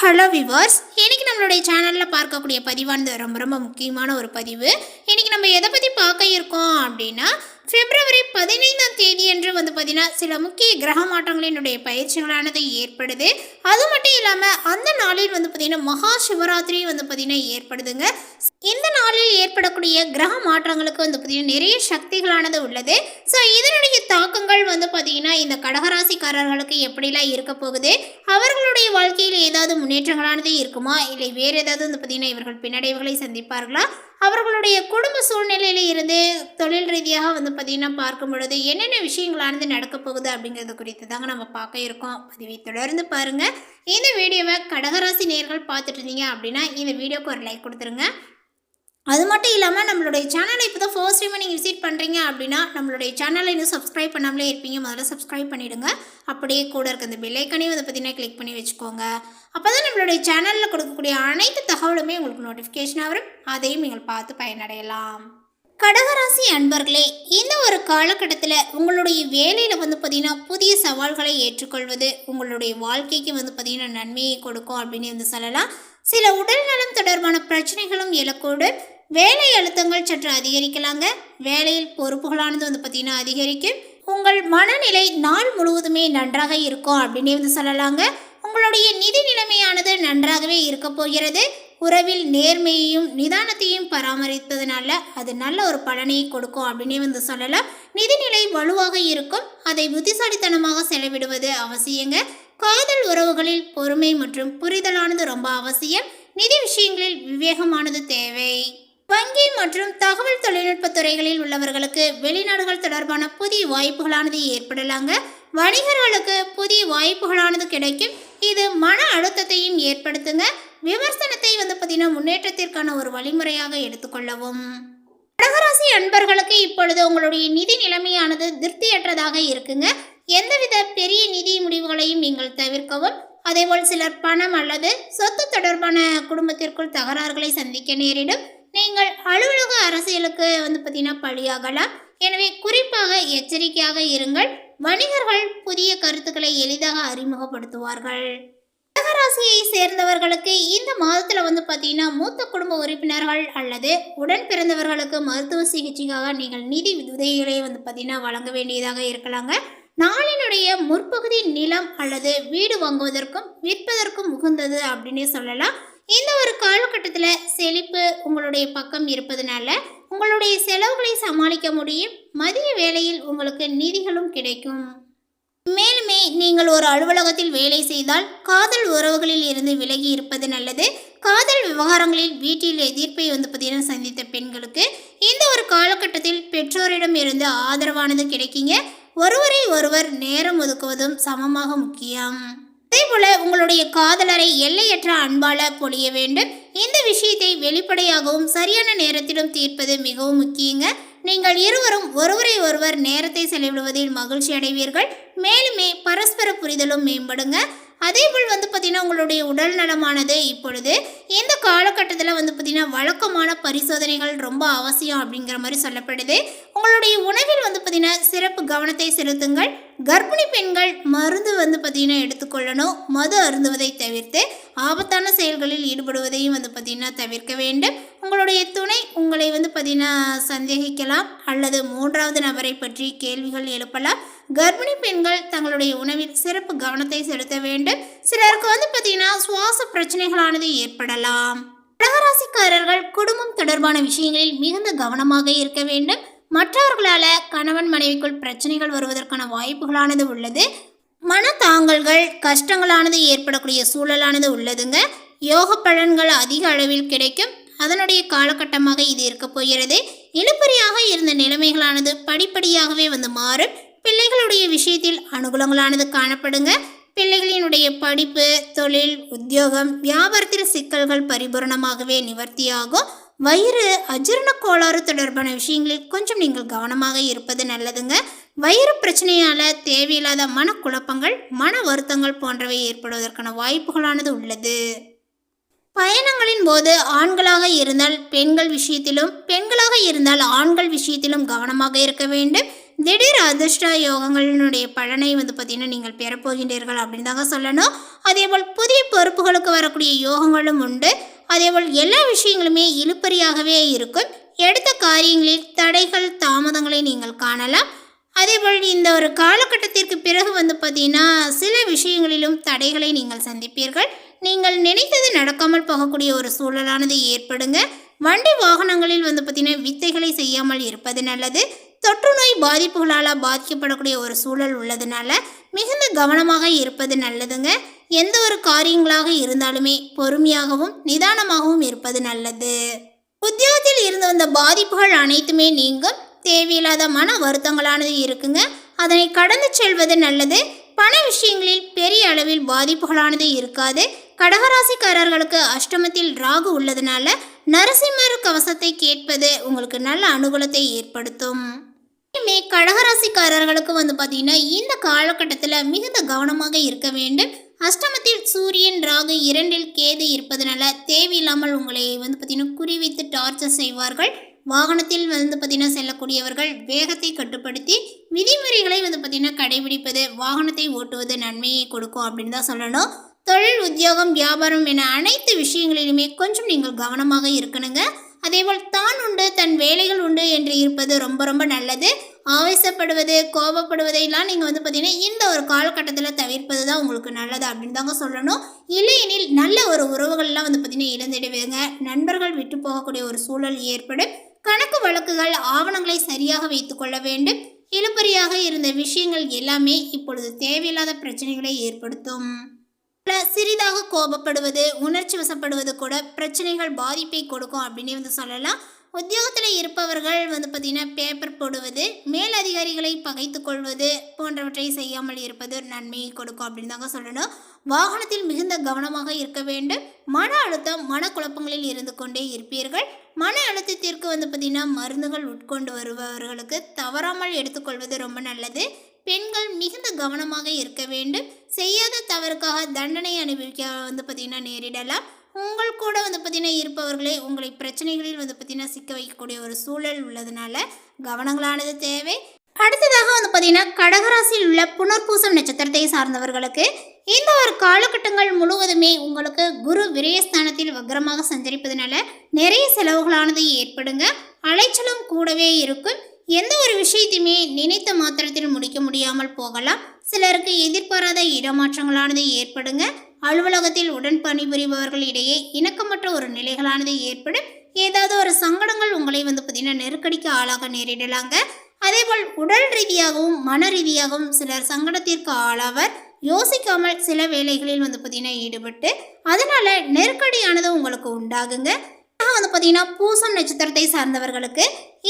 Hello viewers, இன்னைக்கு நம்மளுடைய சேனலில் பார்க்கக்கூடிய பதிவானது ரொம்ப ரொம்ப முக்கியமான ஒரு பதிவு. இன்னைக்கு நம்ம எதை பற்றி பார்க்க இருக்கோம் அப்படின்னா, பிப்ரவரி 15ஆம் தேதி என்று பார்த்தீங்கன்னா சில முக்கிய கிரக மாற்றங்களினுடைய பயிற்சிகளானது ஏற்படுது. அது மட்டும் இல்லாமல் அந்த நாளில் பார்த்தீங்கன்னா மகா சிவராத்திரி பார்த்தீங்கன்னா ஏற்படுதுங்க. இந்த நாளில் ஏற்படக்கூடிய கிரக மாற்றங்களுக்கு பார்த்தீங்கன்னா நிறைய சக்திகளானது உள்ளது. ஸோ இதனுடைய தாக்கங்கள் பார்த்தீங்கன்னா இந்த கடகராசிக்காரர்களுக்கு எப்படிலாம் இருக்க போகுது, அவர்களுடைய வாழ்க்கையில் ஏதாவது முன்னேற்றங்களானது இருக்குமா, இல்லை வேறு ஏதாவது பார்த்தீங்கன்னா இவர்கள் பின்னடைவுகளை சந்திப்பார்களா, அவர்களுடைய குடும்ப சூழ்நிலையில இருந்து தொழில் ரீதியாக பார்த்தீங்கன்னா பார்க்கும் பொழுது என்னென்ன விஷயங்களானது நடக்க போகுது அப்படிங்கிறது குறித்து தாங்க நம்ம பார்க்க இருக்கோம். பதிவை தொடர்ந்து பாருங்க. இந்த வீடியோவை கடகராசி நேயர்கள் பார்த்துட்டு இருந்தீங்க அப்படின்னா இந்த வீடியோக்கு ஒரு லைக் கொடுத்துருங்க. அது மட்டும் இல்லாமல் நம்மளுடைய சேனலை இப்போ தான் ஃபர்ஸ்ட் டைம் நீங்கள் விசிட் பண்ணுறீங்க அப்படின்னா நம்மளுடைய சேனலை இன்னும் சப்ஸ்கிரைப் பண்ணாமலே இருப்பீங்க, முதல்ல சப்ஸ்கிரைப் பண்ணிவிடுங்க. அப்படியே கூட இருக்க அந்த பெல் ஐக்கானையும் பார்த்தீங்கன்னா கிளிக் பண்ணி வச்சுக்கோங்க. அப்போ தான் நம்மளுடைய சேனலில் கொடுக்கக்கூடிய அனைத்து தகவலுமே உங்களுக்கு நோட்டிஃபிகேஷனாக வரும், அதையும் நீங்கள் பார்த்து பயனடையலாம். கடகராசி அன்பர்களே, இந்த ஒரு காலகட்டத்தில் உங்களுடைய வேலையில் பார்த்தீங்கன்னா புதிய சவால்களை ஏற்றுக்கொள்வது உங்களுடைய வாழ்க்கைக்கு பார்த்தீங்கன்னா நன்மையை கொடுக்கும் அப்படின்னு சொல்லலாம். சில உடல் நலம் தொடர்பான பிரச்சனைகளும் எழக்கூடும். வேலை அழுத்தங்கள் சற்று அதிகரிக்கலாங்க. வேலையில் பொறுப்புகளானது பார்த்தீங்கன்னா அதிகரிக்கும். உங்கள் மனநிலை நாள் முழுவதுமே நன்றாக இருக்கும் அப்படின்னு சொல்லலாங்க. உங்களுடைய நிதி நிலைமையானது நன்றாகவே இருக்க போகிறது. உறவில் நேர்மையையும் நிதானத்தையும் பராமரிப்பதனால அது நல்ல ஒரு பலனை கொடுக்கும் அப்படின்னே சொல்லலாம். நிதிநிலை வலுவாக இருக்கும். அதை புத்திசாலித்தனமாக செலவிடுவது அவசியங்க. காதல் உறவுகளில் பொறுமை மற்றும் புரிதலானது ரொம்ப அவசியம். நிதி விஷயங்களில் விவேகமானது தேவை. வங்கி மற்றும் தகவல் தொழில்நுட்ப துறைகளில் உள்ளவர்களுக்கு வெளிநாடுகள் தொடர்பான புதிய வாய்ப்புகளானது ஏற்படலாங்க. வணிகர்களுக்கு புதிய வாய்ப்புகளானது கிடைக்கும். இது மன அழுத்தத்தையும் ஏற்படுத்துங்க. விமர்சனத்தை பார்த்தீங்கன்னா முன்னேற்றத்திற்கான ஒரு வழிமுறையாக எடுத்துக்கொள்ளவும். கடகராசி அன்பர்களுக்கு இப்பொழுது உங்களுடைய நிதி நிலைமையானது திருப்தியற்றதாக இருக்குங்க. எந்தவித பெரிய நிதி முடிவுகளையும் நீங்கள் தவிர்க்கவும். அதேபோல் சிலர் பணம் அல்லது சொத்து தொடர்பான குடும்பத்திற்குள் தகராறுகளை சந்திக்க நேரிடும். நீங்கள் அலுவலக அரசியலுக்கு பார்த்தீங்கன்னா பலியாகலாம். எனவே குறிப்பாக எச்சரிக்கையாக இருங்கள். வணிகர்கள் புதிய கருத்துக்களை எளிதாக அறிமுகப்படுத்துவார்கள். கடகராசியை சேர்ந்தவர்களுக்கு இந்த மாதத்தில் பார்த்தீங்கன்னா மூத்த குடும்ப உறுப்பினர்கள் அல்லது உடன் பிறந்தவர்களுக்கு மருத்துவ சிகிச்சைக்காக நீங்கள் நிதி உதவிகளை பார்த்தீங்கன்னா வழங்க வேண்டியதாக இருக்கலாங்க. நாளினுடைய முற்பகுதி நிலம் அல்லது வீடு வாங்குவதற்கும் விற்பதற்கும் உகந்தது அப்படின்னே சொல்லலாம். இந்த ஒரு காலகட்டத்தில் செழிப்பு உங்களுடைய பக்கம் இருப்பதனால உங்களுடைய செலவுகளை சமாளிக்க முடியும். மதிய வேளையில் உங்களுக்கு நிதிகளும் கிடைக்கும். மேலுமே நீங்கள் ஒரு அலுவலகத்தில் வேலை செய்தால் காதல் உறவுகளில் இருந்து விலகி இருப்பது நல்லது. காதல் விவகாரங்களில் வீட்டில் எதிர்ப்பை பார்த்தீங்கன்னா சந்தித்த பெண்களுக்கு இந்த ஒரு காலகட்டத்தில் பெற்றோரிடம் இருந்து ஆதரவானது கிடைக்குங்க. ஒருவரை ஒருவர் நேரம் ஒதுக்குவதும் சமமாக முக்கியம். அதேபோல உங்களுடைய காதலரை எல்லையற்ற அன்பால பொழிய வேண்டும். இந்த விஷயத்தை வெளிப்படையாகவும் சரியான நேரத்திலும் தீர்ப்பது மிகவும் முக்கியங்க. நீங்கள் இருவரும் ஒருவரை ஒருவர் நேரத்தை செலவிடுவதில் மகிழ்ச்சி அடைவீர்கள். மேலுமே பரஸ்பர புரிதலும் மேம்படுங்க. அதேபோல் பார்த்தீங்கன்னா உங்களுடைய உடல் நலமானது இப்பொழுது இந்த காலகட்டத்தில் பார்த்தீங்கன்னா வழக்கமான பரிசோதனைகள் ரொம்ப அவசியம் அப்படிங்கிற மாதிரி சொல்லப்படுது. உங்களுடைய உணவில் பார்த்தீங்கன்னா சிறப்பு கவனத்தை செலுத்துங்கள். கர்ப்பிணி பெண்கள் மருந்து பார்த்தீங்கன்னா எடுத்துக்கொள்ளணும். மது அருந்துவதை தவிர்த்து ஆபத்தான செயல்களில் ஈடுபடுவதையும் பார்த்தீங்கன்னா தவிர்க்க வேண்டும். உங்களுடைய துணை உங்களை பார்த்தீங்கன்னா சந்தேகிக்கலாம் அல்லது மூன்றாவது நபரை பற்றி கேள்விகள் எழுப்பலாம். கர்ப்பிணி பெண்கள் தங்களுடைய உணவில் சிறப்பு கவனத்தை செலுத்த வேண்டும். சிலருக்கு பார்த்தீங்கன்னா சுவாச பிரச்சனைகளானது ஏற்படலாம். கடகராசிக்காரர்கள் குடும்பம் தொடர்பான விஷயங்களில் மிகுந்த கவனமாக இருக்க வேண்டும். மற்றவர்களால் கணவன் மனைவிக்குள் பிரச்சனைகள் வருவதற்கான வாய்ப்புகளானது உள்ளது. மனத்தாங்கல்கள் கஷ்டங்களானது ஏற்படக்கூடிய சூழலானது உள்ளதுங்க. யோக பலன்கள் அதிக அளவில் கிடைக்கும். அதனுடைய காலகட்டமாக இது இருக்க போகிறது. இழுபறியாக இருந்த நிலைமைகளானது படிப்படியாகவே மாறும். பிள்ளைகளுடைய விஷயத்தில் அனுகூலங்களானது காணப்படுங்க. பிள்ளைகளினுடைய படிப்பு, தொழில், உத்தியோகம், வியாபாரத்தில் சிக்கல்கள் பரிபூரணமாகவே நிவர்த்தியாகும். வயிறு அஜீரண கோளாறு தொடர்பான விஷயங்களில் கொஞ்சம் நீங்கள் கவனமாக இருப்பது நல்லதுங்க. வயிறு பிரச்சனையால் தேவையில்லாத மனக்குழப்பங்கள், மன வருத்தங்கள் போன்றவை ஏற்படுவதற்கான வாய்ப்புகளானது உள்ளது. பயணங்களின் போது ஆண்களாக இருந்தால் பெண்கள் விஷயத்திலும், பெண்களாக இருந்தால் ஆண்கள் விஷயத்திலும் கவனமாக இருக்க வேண்டும். திடீர் அதிர்ஷ்ட யோகங்களினுடைய பலனை வந்து பார்த்திங்கன்னா நீங்கள் பெறப்போகின்றீர்கள் அப்படின்னு தாங்க சொல்லணும். அதேபோல் புதிய பொறுப்புகளுக்கு வரக்கூடிய யோகங்களும் உண்டு. அதேபோல் எல்லா விஷயங்களுமே இழுபறியாகவே இருக்கும். எடுத்த காரியங்களில் தடைகள் தாமதங்களை நீங்கள் காணலாம். அதேபோல் இந்த ஒரு காலகட்டத்திற்கு பிறகு வந்து பார்த்திங்கன்னா சில விஷயங்களிலும் தடைகளை நீங்கள் சந்திப்பீர்கள். நீங்கள் நினைத்தது நடக்காமல் போகக்கூடிய ஒரு சூழலானது ஏற்படுங்க. வண்டி வாகனங்களில் வந்து பார்த்திங்கன்னா வித்தைகளை செய்யாமல் இருப்பது நல்லது. தொற்று நோய் பாதிப்புகளால் பாதிக்கப்படக்கூடிய ஒரு சூழல் உள்ளதுனால மிகுந்த கவனமாக இருப்பது நல்லதுங்க. எந்த ஒரு காரியங்களாக இருந்தாலுமே பொறுமையாகவும் நிதானமாகவும் இருப்பது நல்லது. உத்தியோகத்தில் இருந்து வந்த பாதிப்புகள் அனைத்துமே நீங்கும். தேவையில்லாத மன வருத்தங்களானது இருக்குங்க. அதனை கடந்து செல்வது நல்லது. பண விஷயங்களில் பெரிய அளவில் பாதிப்புகளானது இருக்காது. கடகராசிக்காரர்களுக்கு அஷ்டமத்தில் ராகு உள்ளதுனால நரசிம்மர் கவசத்தை கேட்பது உங்களுக்கு நல்ல அனுகூலத்தை ஏற்படுத்தும். கடகராசிக்காரர்களுக்கு வந்து பார்த்தீங்கன்னா இந்த காலகட்டத்தில் மிகுந்த கவனமாக இருக்க வேண்டும். அஷ்டமத்தில் சூரியன், ராகு, 2இல் கேது இருப்பதனால தேவையில்லாமல் உங்களை வந்து பார்த்தீங்கன்னா குறிவைத்து டார்ச்சர் செய்வார்கள். வாகனத்தில் வந்து பார்த்திங்கன்னா செல்லக்கூடியவர்கள் வேகத்தை கட்டுப்படுத்தி விதிமுறைகளை வந்து பார்த்திங்கன்னா கடைபிடிப்பது, வாகனத்தை ஓட்டுவது நன்மையை கொடுக்கும் அப்படின்னு தான் சொல்லணும். தொழில், உத்தியோகம், வியாபாரம் என அனைத்து விஷயங்களிலுமே கொஞ்சம் நீங்கள் கவனமாக இருக்கணுங்க. அதேபோல் தான் உண்டு தன் வேலைகள் உண்டு என்று இருப்பது ரொம்ப ரொம்ப நல்லது. ஆவேசப்படுவது, கோபப்படுவதையெல்லாம் நீங்கள் வந்து பார்த்திங்கன்னா இந்த ஒரு காலகட்டத்தில் தவிர்ப்பது தான் உங்களுக்கு நல்லது அப்படின்னு தாங்க சொல்லணும். இல்லையெனில் நல்ல ஒரு உறவுகள்லாம் வந்து பார்த்திங்கன்னா இழந்துடுவீங்க. நண்பர்கள் விட்டு போகக்கூடிய ஒரு சூழல் ஏற்படும். கணக்கு வழக்குகள், ஆவணங்களை சரியாக வைத்து கொள்ள வேண்டும். இழுபறியாக இருந்த விஷயங்கள் எல்லாமே இப்பொழுது தேவையில்லாத பிரச்சனைகளை ஏற்படுத்தும். சிறிதாக கோபப்படுவது, உணர்ச்சி வசப்படுவது கூட பிரச்சனைகள் பாதிப்பை கொடுக்கும் அப்படின்னு வந்து சொல்லலாம். உத்தியோகத்தில் இருப்பவர்கள் வந்து பார்த்திங்கன்னா பேப்பர் போடுவது, மேல் அதிகாரிகளை பகைத்து கொள்வது போன்றவற்றை செய்யாமல் இருப்பது நன்மையை கொடுக்கும் அப்படின்னு தாங்க சொல்லணும். வாகனத்தில் மிகுந்த கவனமாக இருக்க வேண்டும். மன அழுத்தம், மனக்குழப்பங்களில் இருந்து கொண்டே இருப்பீர்கள். மன அழுத்தத்திற்கு வந்து பார்த்திங்கன்னா மருந்துகள் உட்கொண்டு வருபவர்களுக்கு தவறாமல் எடுத்துக்கொள்வது ரொம்ப நல்லது. பெண்கள் மிகுந்த கவனமாக இருக்க வேண்டும். செய்யாத தவறுக்காக தண்டனை அனுபவிக்க வந்து பார்த்திங்கன்னா நேரிடலாம். உங்கள் கூட வந்து பார்த்திங்கன்னா இருப்பவர்களே உங்களை பிரச்சனைகளில் வந்து பார்த்திங்கன்னா சிக்க வைக்கக்கூடிய ஒரு சூழல் உள்ளதுனால கவனங்களானது தேவை. அடுத்ததாக வந்து பார்த்திங்கன்னா கடகராசியில் உள்ள புனர்பூசம் நட்சத்திரத்தை சார்ந்தவர்களுக்கு இந்த ஒரு காலகட்டங்கள் முழுவதுமே உங்களுக்கு குரு விரயஸ்தானத்தில் வக்ரமாக சஞ்சரிப்பதனால நிறைய செலவுகளானது ஏற்படுங்க. அலைச்சலும் கூடவே இருக்கும். எந்த ஒரு விஷயத்தையுமே நினைத்த மாத்திரத்தில் முடிக்க முடியாமல் போகலாம். சிலருக்கு எதிர்பாராத இடமாற்றங்களானது ஏற்படுங்க. அலுவலகத்தில் உடன் பணிபுரிபவர்கள் இடையே இணக்கமற்ற ஒரு நிலைகளானது ஏற்படும். ஏதாவது ஒரு சங்கடங்கள் உங்களை வந்து பார்த்திங்கன்னா நெருக்கடிக்கு ஆளாக நேரிடலாங்க. அதேபோல் உடல் ரீதியாகவும் மன ரீதியாகவும் சிலர் சங்கடத்திற்கு ஆளாவர். யோசிக்காமல் சில வேலைகளில் வந்து பார்த்திங்கன்னா ஈடுபட்டு அதனால நெருக்கடியானது உங்களுக்கு உண்டாகுங்க. வந்து பார்த்திங்கன்னா பூசம் நட்சத்திரத்தை சார்ந்தவர்களுக்கு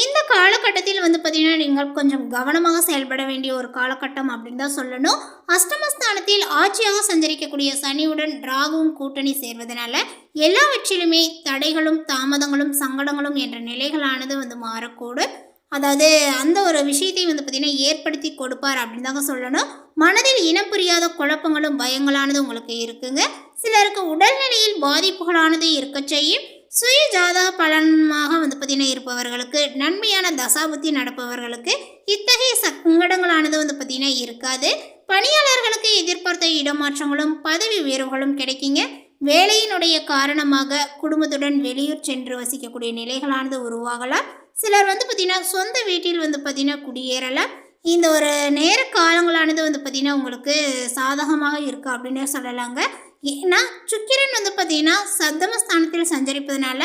இந்த காலகட்டத்தில் வந்து பார்த்திங்கன்னா நீங்கள் கொஞ்சம் கவனமாக செயல்பட வேண்டிய ஒரு காலகட்டம் அப்படின்னு தான் சொல்லணும். அஷ்டமஸ்தானத்தில் ஆட்சியாக சஞ்சரிக்கக்கூடிய சனியுடன் ராகுவும் கூட்டணி சேர்வதனால எல்லாவற்றிலுமே தடைகளும் தாமதங்களும் சங்கடங்களும் என்ற நிலைகளானது வந்து மாறக்கூடும். அதாவது அந்த ஒரு விஷயத்தை வந்து பார்த்திங்கன்னா ஏற்படுத்தி கொடுப்பார் அப்படின்னு தாங்க சொல்லணும். மனதில் இனம் புரியாத குழப்பங்களும் பயங்களானது உங்களுக்கு இருக்குங்க. சிலருக்கு உடல்நிலையில் பாதிப்புகளானது இருக்க செய்யும். சுய ஜாதக பலனமாக வந்து பார்த்திங்கன்னா இருப்பவர்களுக்கு, நன்மையான தசாபுத்தி நடப்பவர்களுக்கு இத்தகைய சங்கடங்களானது வந்து பார்த்திங்கன்னா இருக்காது. பணியாளர்களுக்கு எதிர்பார்த்த இடமாற்றங்களும் பதவி உயர்வுகளும் கிடைக்குங்க. வேலையினுடைய காரணமாக குடும்பத்துடன் வெளியூர் சென்று வசிக்கக்கூடிய நிலைகளானது உருவாகலாம். சிலர் வந்து பார்த்திங்கன்னா சொந்த வீட்டில் வந்து பார்த்திங்கன்னா குடியேறலாம். இந்த ஒரு நேர காலங்களானது வந்து பார்த்திங்கன்னா உங்களுக்கு சாதகமாக இருக்குது அப்படின்னு சொல்லலாங்க. ஏன்னா சுக்கிரன் வந்து பார்த்திங்கன்னா சப்தமஸ்தானத்தில் சஞ்சரிப்பதனால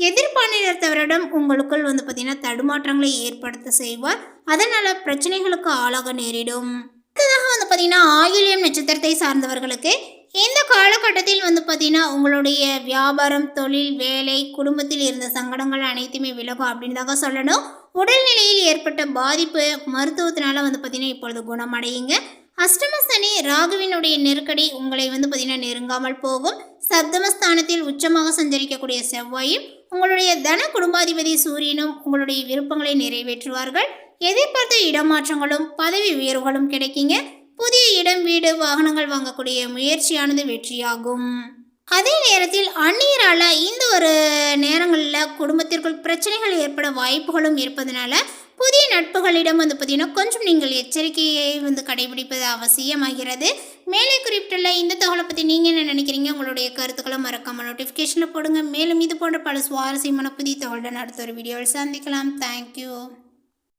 எதிர்பாலினத்தவரிடம் உங்களுக்குள் வந்து பார்த்திங்கன்னா தடுமாற்றங்களை ஏற்படுத்த செய்வார். அதனால் பிரச்சனைகளுக்கு ஆளாக நேரிடும். அடுத்ததாக வந்து பார்த்திங்கன்னா ஆயில்யம் நட்சத்திரத்தை சார்ந்தவர்களுக்கு இந்த காலகட்டத்தில் வந்து பார்த்திங்கன்னா உங்களுடைய வியாபாரம், தொழில், வேலை, குடும்பத்தில் இருந்த சங்கடங்கள் அனைத்துமே விலகும் அப்படின்னு தாங்க சொல்லணும். உடல்நிலையில் ஏற்பட்ட பாதிப்பு மருத்துவத்தினால வந்து பார்த்திங்கன்னா இப்பொழுது குணமடையுங்க. அஷ்டமசனி ராகுவினுடைய நெருக்கடி உங்களை வந்து பார்த்திங்கன்னா நெருங்காமல் போகும். சப்தமஸ்தானத்தில் உச்சமாக சஞ்சரிக்கக்கூடிய செவ்வாயும் உங்களுடைய தன குடும்பாதிபதி சூரியனும் உங்களுடைய விருப்பங்களை நிறைவேற்றுவார்கள். எதிர்பார்த்த இடமாற்றங்களும் பதவி உயர்வுகளும் கிடைக்குங்க. புதிய இடம், வீடு, வாகனங்கள் வாங்கக்கூடிய முயற்சியானது வெற்றியாகும். அதே நேரத்தில் அந்நியரால் இந்த ஒரு நேரங்களில் குடும்பத்திற்குள் பிரச்சனைகள் ஏற்பட வாய்ப்புகளும் இருப்பதனால புதிய நட்புகளிடம் வந்து பார்த்திங்கன்னா கொஞ்சம் நீங்கள் எச்சரிக்கையை வந்து கடைபிடிப்பது அவசியமாகிறது. மேலே குறிப்பிட்டுள்ள இந்த தகவலை பற்றி நீங்கள் என்ன நினைக்கிறீங்க? உங்களுடைய கருத்துக்களை மறக்காமல் நோட்டிஃபிகேஷனில் போடுங்க. மேலும் இது போன்ற பல சுவாரஸ்யமான புதிய தகவலுடன் அடுத்த ஒரு வீடியோவில் சந்திக்கலாம். தேங்க்யூ.